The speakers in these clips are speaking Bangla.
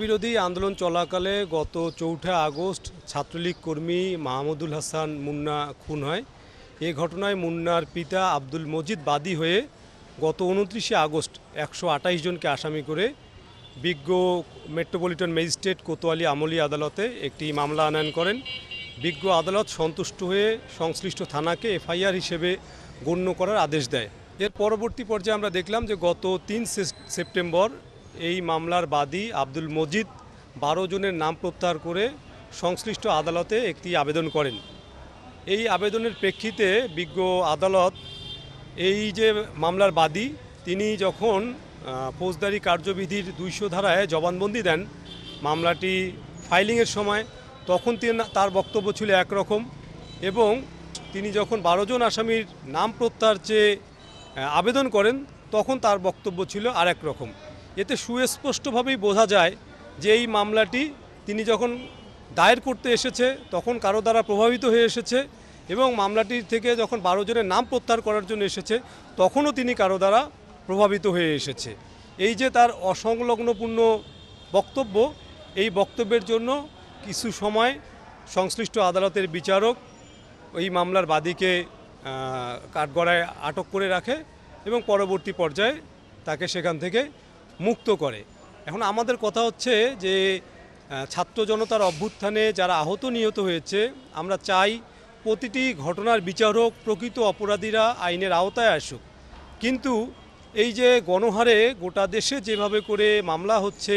বিরোধী আন্দোলন চলাকালে গত ৪ঠা আগস্ট ছাত্রলীগ কর্মী মাহমুদুল হাসান মুন্না খুন হয়। এই ঘটনায় মুন্নার পিতা আব্দুল মজিদ বাদী হয়ে গত ২৯শে আগস্ট ১২৮ জনকে আসামি করে বিজ্ঞ মেট্রোপলিটন ম্যাজিস্ট্রেট কোতোয়ালি আমলি আদালতে একটি মামলা আনয়ন করেন। বিজ্ঞ আদালত সন্তুষ্ট হয়ে সংশ্লিষ্ট থানাকে এফআইআর হিসেবে গণ্য করার আদেশ দেয়। এর পরবর্তী পর্যায়ে আমরা দেখলাম যে গত ৩ সেপ্টেম্বর এই মামলার বাদী আব্দুল মজিদ ১২ জনের নাম প্রত্যাহার করে সংশ্লিষ্ট আদালতে একটি আবেদন করেন। এই আবেদনের প্রেক্ষিতে বিজ্ঞ আদালত এই যে মামলার বাদী তিনি যখন ফৌজদারি কার্যবিধির ২০০ ধারায় জবানবন্দি দেন মামলাটি ফাইলিংয়ের সময়, তখন তার বক্তব্য ছিল একরকম, এবং তিনি যখন ১২ জন আসামির নাম প্রত্যাহার চেয়ে আবেদন করেন তখন তার বক্তব্য ছিল আরেক রকম। এতে সুস্পষ্টভাবেই বোঝা যায় যে এই মামলাটি তিনি যখন দায়ের করতে এসেছে তখন কারো দ্বারা প্রভাবিত হয়ে এসেছে, এবং মামলাটির থেকে যখন ১২ জনের নাম প্রত্যাহার করার জন্য এসেছে তখনও তিনি কারো দ্বারা প্রভাবিত হয়ে এসেছে। এই যে তার অসংলগ্নপূর্ণ বক্তব্য, এই বক্তব্যের জন্য কিছু সময় সংশ্লিষ্ট আদালতের বিচারক এই মামলার বাদীকে কাঠগড়ায় আটক করে রাখে এবং পরবর্তী পর্যায়ে তাকে সেখান থেকে মুক্ত করে। এখন আমাদের কথা হচ্ছে যে ছাত্র জনতার অভ্যুত্থানে যারা আহত নিহত হয়েছে, আমরা চাই প্রতিটি ঘটনার বিচার হোক, প্রকৃত অপরাধীরা আইনের আওতায় আসুক। কিন্তু এই যে গণহারে গোটা দেশে যেভাবে করে মামলা হচ্ছে,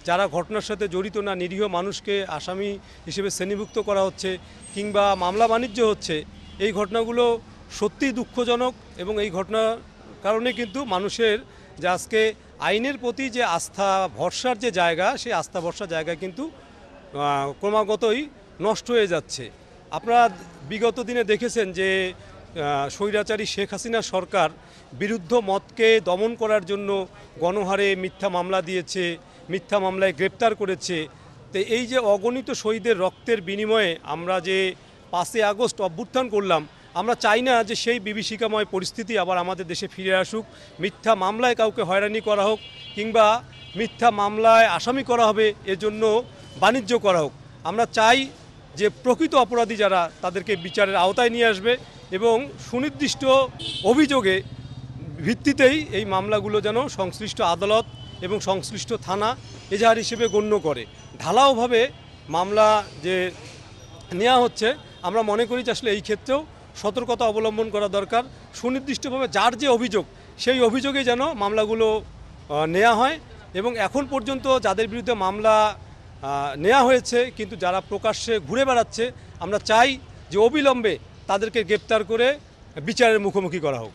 যারা ঘটনার সাথে জড়িত না নিরীহ মানুষকে আসামি হিসেবে শ্রেণীভুক্ত করা হচ্ছে কিংবা মামলা বাণিজ্য হচ্ছে, এই ঘটনাগুলো সত্যিই দুঃখজনক। এবং এই ঘটনার কারণে কিন্তু মানুষের যে আজকে আইনের প্রতি যে আস্থা ভরসার যে জায়গা, সেই আস্থা ভরসার জায়গা কিন্তু ক্রমাগতই নষ্ট হয়ে যাচ্ছে। আপনারা বিগত দিনে দেখেছেন যে স্বৈরাচারী শেখ হাসিনা সরকার বিরুদ্ধ মতকে দমন করার জন্য গণহারে মিথ্যা মামলা দিয়েছে, মিথ্যা মামলায় গ্রেপ্তার করেছে। তো এই যে অগণিত শহীদের রক্তের বিনিময়ে আমরা যে ৫ই আগস্ট অভ্যুত্থান করলাম, আমরা চাই না যে সেই বিভীষিকাময় পরিস্থিতি আবার আমাদের দেশে ফিরে আসুক। মিথ্যা মামলায় কাউকে হয়রানি করা হোক কিংবা মিথ্যা মামলায় আসামি করা হবে এজন্য বাণিজ্য করা হোক। আমরা চাই যে প্রকৃত অপরাধী যারা তাদেরকে বিচারের আওতায় নিয়ে আসবে এবং সুনির্দিষ্ট অভিযোগে ভিত্তিতেই এই মামলাগুলো যেন সংশ্লিষ্ট আদালত এবং সংশ্লিষ্ট থানা এজাহার হিসেবে গণ্য করে। ঢালাওভাবে মামলা যে নেওয়া হচ্ছে, আমরা মনে করি যে আসলে এই ক্ষেত্রেও সতর্কতা অবলম্বন করা দরকার। সুনির্দিষ্টভাবে যার যে অভিযোগ, সেই অভিযোগে যেন মামলাগুলো নেওয়া হয়। এবং এখন পর্যন্ত যাদের বিরুদ্ধে মামলা নেওয়া হয়েছে কিন্তু যারা প্রকাশ্যে ঘুরে বেড়াচ্ছে, আমরা চাই যে অবিলম্বে তাদেরকে গ্রেপ্তার করে বিচারের মুখোমুখি করা হোক।